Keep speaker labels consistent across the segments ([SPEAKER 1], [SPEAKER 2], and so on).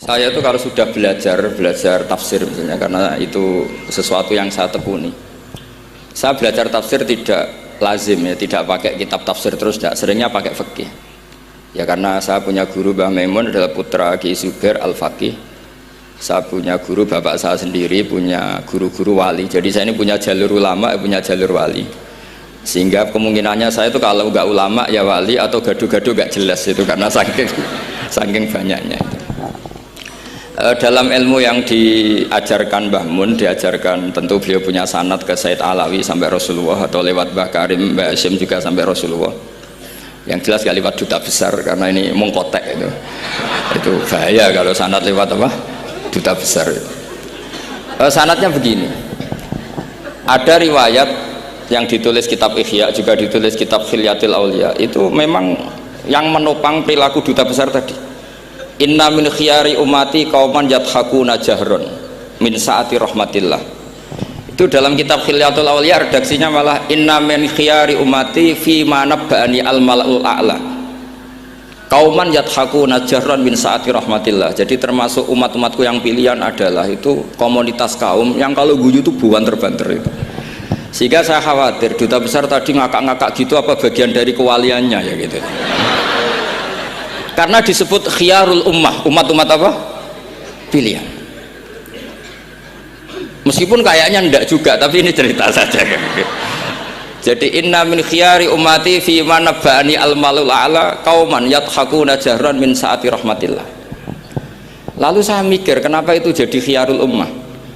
[SPEAKER 1] Saya itu kalau sudah belajar tafsir misalnya, karena itu sesuatu yang saya tekuni. Saya belajar tafsir tidak lazim ya, tidak pakai kitab tafsir terus, tidak, seringnya pakai fikih. Ya karena saya punya guru Mbah Maimun adalah putra Ki Zubair Al-Faqih. Saya punya guru bapak saya sendiri, punya guru-guru wali. Jadi saya ini punya jalur ulama, punya jalur wali. Sehingga kemungkinannya saya itu kalau nggak ulama ya wali, atau gaduh-gaduh nggak jelas itu karena saking banyaknya itu. Dalam ilmu yang diajarkan Mbah Mun, diajarkan tentu beliau punya sanad ke Said Alawi sampai Rasulullah, atau lewat Mbah Karim, Mbah Hashim juga sampai Rasulullah. Yang jelas gak lewat duta besar karena ini mengkotek itu bahaya kalau sanad lewat apa? Duta besar. Sanadnya begini, ada riwayat yang ditulis kitab Ihya, juga ditulis kitab Khilyatil Aulia, itu memang yang menopang perilaku duta besar tadi. Inna min khiyari umati qauman yadhakuna jahron min saati rahmatillah. Itu dalam kitab Khilyatul Aulia redaksinya malah inna min khiyari umati fi manabbani al malaul a'la qauman yadhakuna jahron min saati rahmatillah. Jadi termasuk umat-umatku yang pilihan adalah itu komunitas kaum yang kalau guyu itu buan terbanter itu. Sehingga saya khawatir duta besar tadi ngakak-ngakak gitu apa bagian dari kewaliannya ya gitu. Karena disebut khiyarul ummah, umat-umat apa? Pilihan. Meskipun kayaknya ndak juga, tapi ini cerita saja kan. Jadi inna min khiyari ummati fi manabbani al-malul a'la qauman yadhakuna jahran min saati rahmatillah. Lalu saya mikir kenapa itu jadi khiyarul ummah.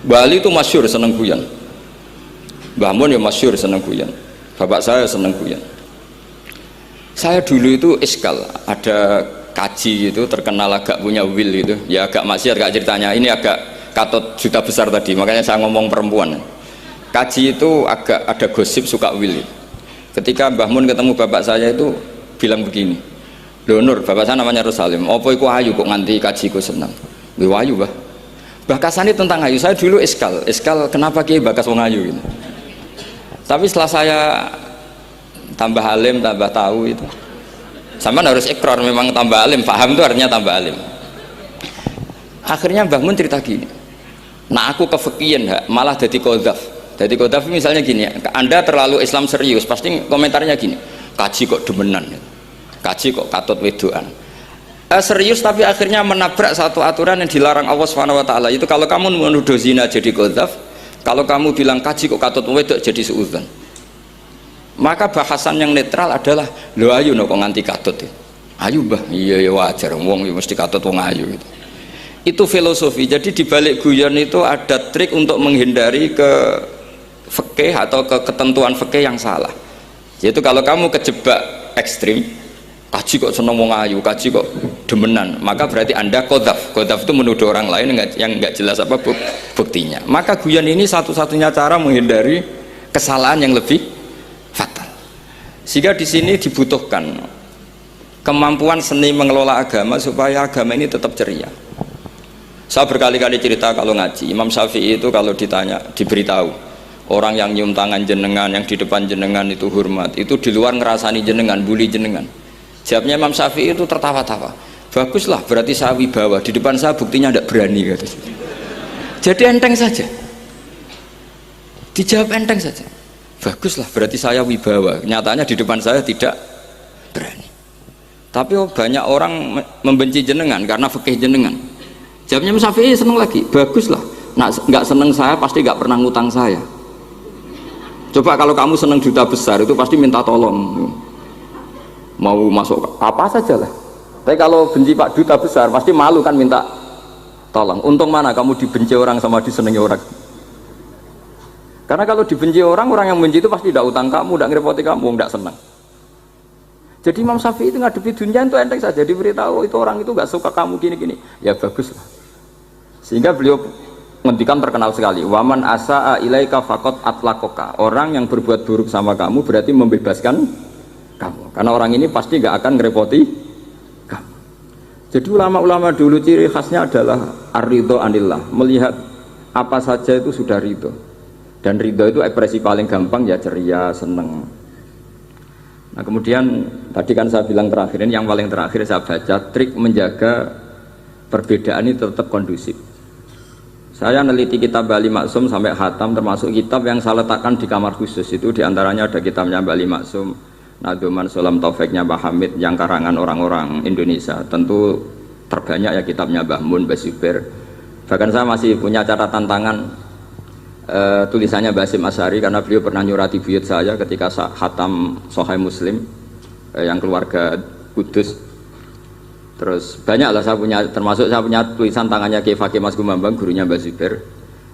[SPEAKER 1] Bali itu masyhur seneng guyon. Mbah Mun ya masyhur seneng guyon. Bapak saya seneng guyon. Saya dulu itu iskal, ada kaji itu terkenal agak punya will itu, ya agak maksiat agak ceritanya, ini agak katut juta besar tadi, makanya saya ngomong perempuan. Kaji itu agak ada gosip suka will. Ketika Mbah Mun ketemu bapak saya itu bilang begini, "Lho Nur, bapak saya namanya Rosalim, apa iku ayu kok nganti kajiku seneng?" "Lho ayu, Mbah." Bakasan ini tentang ayu, saya dulu iskal kenapa Ki bakas wong ayu gitu. Tapi setelah saya tambah alim, tambah tahu itu, sama harus ikrar memang tambah alim, paham itu artinya tambah alim. Akhirnya Mbah Mun cerita gini, nah aku kefikian malah jadi qadzaf. Jadi qadzaf misalnya gini, Anda terlalu Islam serius, pasti komentarnya gini, kaji kok demenan, kaji kok katut wedoan. Serius tapi akhirnya menabrak satu aturan yang dilarang Allah SWT. Itu kalau kamu menuduh zina jadi qadzaf, kalau kamu bilang kaji kok katut wedok jadi suudzon. Maka bahasan yang netral adalah lo ayu no kok nganti katut ya. Ayu Mbah, iya ya wajar wong ya mesti katut wong ayu gitu. Itu filosofi. Jadi di balik guyon itu ada trik untuk menghindari ke fikih atau ke ketentuan fikih yang salah. Yaitu kalau kamu kejebak ekstrim, kaji kok seneng wong ayu, kaji kok demenan, maka berarti Anda qadzaf. Qadzaf itu menuduh orang lain yang enggak jelas apa buktinya. Maka guyon ini satu-satunya cara menghindari kesalahan yang lebih fatal. Sehingga di sini dibutuhkan kemampuan seni mengelola agama supaya agama ini tetap ceria. Saya berkali-kali cerita kalau ngaji, Imam Syafi'i itu kalau ditanya, diberitahu orang yang nyium tangan jenengan, yang di depan jenengan itu hormat, itu di luar ngerasani jenengan, bully jenengan. Jawabnya Imam Syafi'i itu tertawa-tawa, baguslah berarti saya wibawa, di depan saya buktinya tidak berani kata. Jadi enteng saja, dijawab enteng saja. Baguslah berarti saya wibawa, nyatanya di depan saya tidak berani. Tapi banyak orang membenci jenengan karena fikih jenengan. Jawabnya Imam Syafi'i seneng lagi, baguslah nggak seneng saya pasti nggak pernah ngutang saya. Coba kalau kamu seneng juta besar itu pasti minta tolong, mau masuk apa saja lah. Tapi kalau benci Pak duta besar pasti malu kan minta tolong. Untung mana kamu dibenci orang sama disenengi orang. Karena kalau dibenci orang yang benci itu pasti tidak utang kamu, tidak ngerepoti kamu, tidak senang. Jadi Imam Syafi'i itu ngadepi dunia itu enteng saja, diberitahu itu orang itu nggak suka kamu gini-gini, ya bagus lah. Sehingga beliau ngendikan terkenal sekali, waman asa'a ilaika faqad atlaqaka. Orang yang berbuat buruk sama kamu berarti membebaskan kamu. Karena orang ini pasti nggak akan ngerepoti kamu. Jadi ulama-ulama dulu ciri khasnya adalah ar-ridho anillah, melihat apa saja itu sudah ridho. Dan ridho itu ekspresi paling gampang ya ceria, seneng. Nah kemudian tadi kan saya bilang terakhir ini yang paling terakhir saya baca trik menjaga perbedaan ini tetap kondusif. Saya neliti kitab Bali Maksum sampai khatam, termasuk kitab yang saya letakkan di kamar khusus. Itu diantaranya ada kitabnya Bali Maksum, Nadoman Solam Taufiknya Mbah Hamid yang karangan orang-orang Indonesia. Tentu terbanyak ya kitabnya Mbah Mun, Mbah Zubair. Bahkan saya masih punya catatan tangan tulisannya Basim Asyari, karena beliau pernah nyurati buyut saya ketika khatam Sahih Muslim yang keluarga Kudus. Terus banyak lah saya punya, termasuk saya punya tulisan tangannya Kiai Fakih Mas Gumambang, gurunya Mbak Zubair.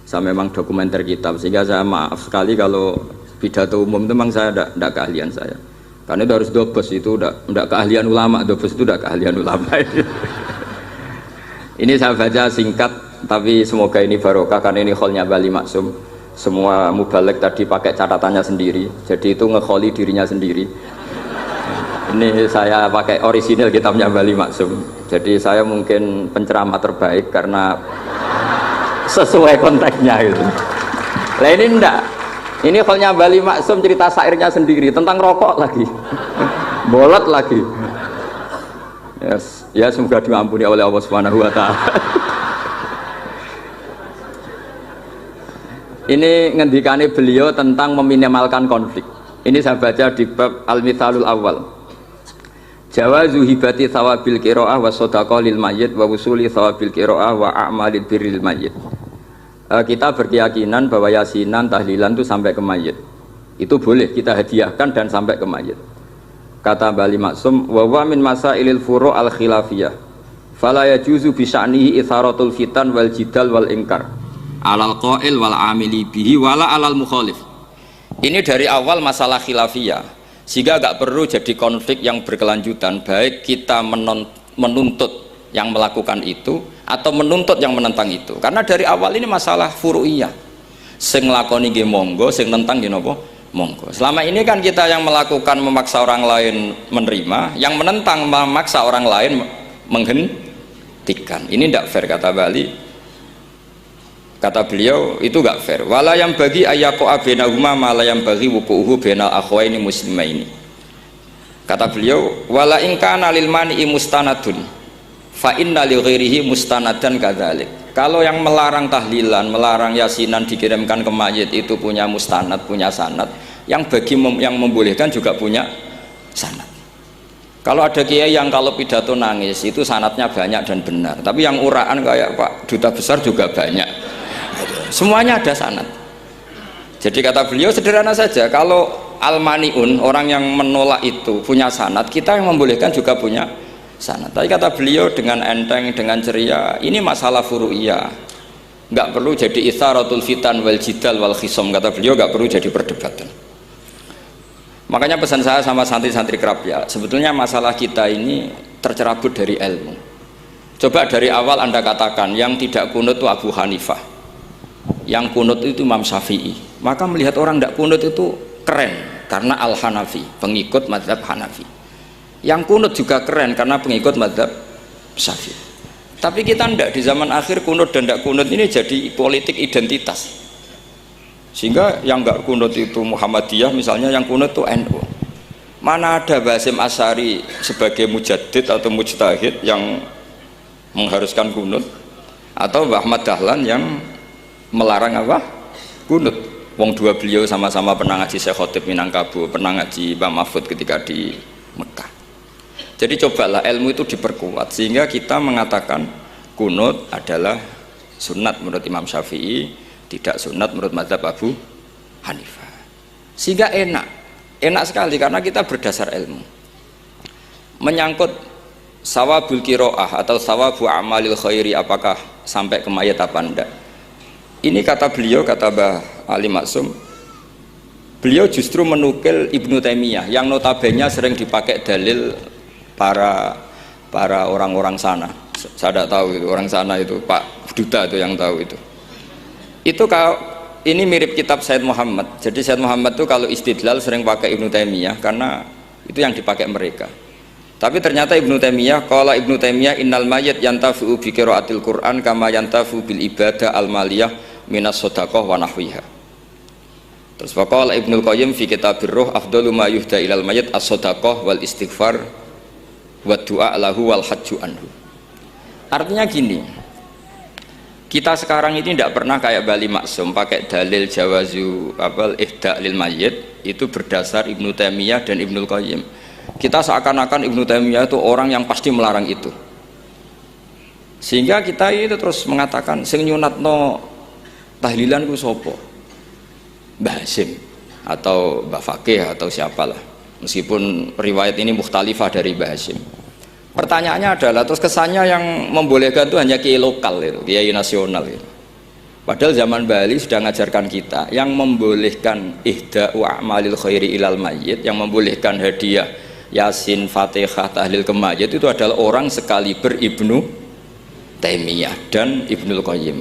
[SPEAKER 1] Saya memang dokumenter kitab, sehingga saya maaf sekali kalau pidato umum itu memang saya tidak keahlian saya. Karena itu harus dobes, itu tidak keahlian ulama, dobes itu tidak keahlian ulama. Ini saya baca singkat, tapi semoga ini barokah karena ini kholnya Bali Maksum. Semua mubalek tadi pakai catatannya sendiri, jadi itu ngekholi dirinya sendiri. Ini saya pakai orisinil kitabnya Bali Maksum. Jadi saya mungkin penceramah terbaik karena sesuai konteksnya gitu. Lah ini enggak. Ini kholnya Bali Maksum, cerita syairnya sendiri tentang rokok lagi. Bolot lagi. Yes. Ya semoga diampuni oleh Allah Subhanahu wa taala. Ini ngendikane beliau tentang meminimalkan konflik. Ini saya baca di bab Al-Mithalul Awal. Jawazu hibati thawabil qiraah wa shadaqah lil mayyit wa wusuli thawabil qiraah wa a'malil birril mayyit. Kita berkeyakinan bahwa yasinan, tahlilan itu sampai ke mayit. Itu boleh kita hadiahkan dan sampai ke mayit. Kata Bali Maksum, wa wa min masailil furu' al khilafiyah. Fala yajuzu bi sya'nihi itharatul fitan wal jidal wal inkar. Alal qail wal amili bihi wala alal mukhalif. Ini dari awal masalah khilafiyah. Sehingga agak perlu jadi konflik yang berkelanjutan, baik kita menuntut yang melakukan itu atau menuntut yang menentang itu. Karena dari awal ini masalah furu'iyah. Sing nglakoni nggih monggo, sing nentang nggih napa? Monggo. Selama ini kan kita yang melakukan memaksa orang lain menerima, yang menentang memaksa orang lain menghentikan. Ini tidak fair kata Bali. Kata beliau itu gak fair. Wala yang bagi ayaqa bainahuma ma la yang bagi wuquhu bainal akhwaini muslimaini. Kata beliau, wala in kana lil mani'i mustanadun fa inna li ghairihi mustanadan kadzalik. Kalau yang melarang tahlilan, melarang yasinan dikirimkan ke mayit itu punya mustanad, punya sanad. Yang bagi yang membolehkan juga punya sanad. Kalau ada kiai yang kalau pidato nangis itu sanadnya banyak dan benar, tapi yang uraan kayak Pak Duta Besar juga banyak. Semuanya ada sanad. Jadi kata beliau sederhana saja, kalau al-mani'un, orang yang menolak itu punya sanad, kita yang membolehkan juga punya sanad. Tapi kata beliau dengan enteng, dengan ceria, ini masalah furu'iyah, nggak perlu jadi itsaratul fitan wal jidal wal khisom. Kata beliau nggak perlu jadi perdebatan. Makanya pesan saya sama santri-santri kerap ya, sebetulnya masalah kita ini tercerabut dari ilmu. Coba dari awal Anda katakan yang tidak kunut itu Abu Hanifah, yang kunut itu Imam Syafi'i, maka melihat orang tidak kunut itu keren karena Al-Hanafi, pengikut mazhab Hanafi. Yang kunut juga keren karena pengikut mazhab Syafi'i. Tapi kita tidak, di zaman akhir kunut dan tidak kunut ini jadi politik identitas. Sehingga yang nggak kunut itu Muhammadiyah misalnya, yang kunut itu NU. Mana ada Basim Asyari sebagai mujaddid atau mujtahid yang mengharuskan kunut, atau Ahmad Dahlan yang melarang apa? Kunut. Wong dua beliau sama-sama pernah ngaji Syekh Khotib Minangkabau, pernah ngaji Mbah Mahfud ketika di Mekah. Jadi cobalah ilmu itu diperkuat sehingga kita mengatakan kunut adalah sunat menurut Imam Syafi'i, tidak sunat menurut mazhab Abu Hanifah. Sehingga enak sekali karena kita berdasar ilmu. Menyangkut sawabul qiraah atau sawabu amalil khairi, apakah sampai ke mayat apa enggak? Ini kata beliau, kata Mbah Ali Maksum, beliau justru menukil Ibnu Taimiyah yang notabene sering dipakai dalil para orang-orang sana. Saya tidak tahu itu orang sana, itu Pak Duta itu yang tahu itu. Itu kalau ini mirip kitab Said Muhammad. Jadi Said Muhammad itu kalau istidlal sering pakai Ibnu Taimiyah karena itu yang dipakai mereka. Tapi ternyata Ibnu Taimiyah, qala Ibnu Taimiyah innal mayyit yantafi'u bi qiraatil Qur'an kama yantafi'u bil ibadah al maliyah minas shadaqah wa nahwiha. Terus faqala Ibnu Qayyim fi kitabir ruh afdalu ma yuhda ilal mayyit as-shadaqah wal istighfar wa du'a lahu wal hajju anhu. Artinya gini, kita sekarang ini tidak pernah kayak Bali Maksum pakai dalil jawazu ihda lil mayyit itu berdasar Ibnu Taimiyah dan Ibnul Qayyim. Kita seakan-akan Ibnu Taimiyah itu orang yang pasti melarang itu, sehingga kita itu terus mengatakan sing nyunatno tahlilan ku sopo, Mbah Hasim atau Mbah Fakih atau siapalah, meskipun riwayat ini mukhtalifah dari Mbah Hasim. Pertanyaannya adalah terus kesannya yang membolehkan itu hanya kiai lokal itu, kiai nasional itu. Padahal zaman Bali sudah mengajarkan kita yang membolehkan ihda'u a'malil khairi ilal mayyit, yang membolehkan hadiah Yasin, Fatihah, tahlil ke mayit itu adalah orang sekaliber Ibnu Taimiyah dan Ibnul Qayyim.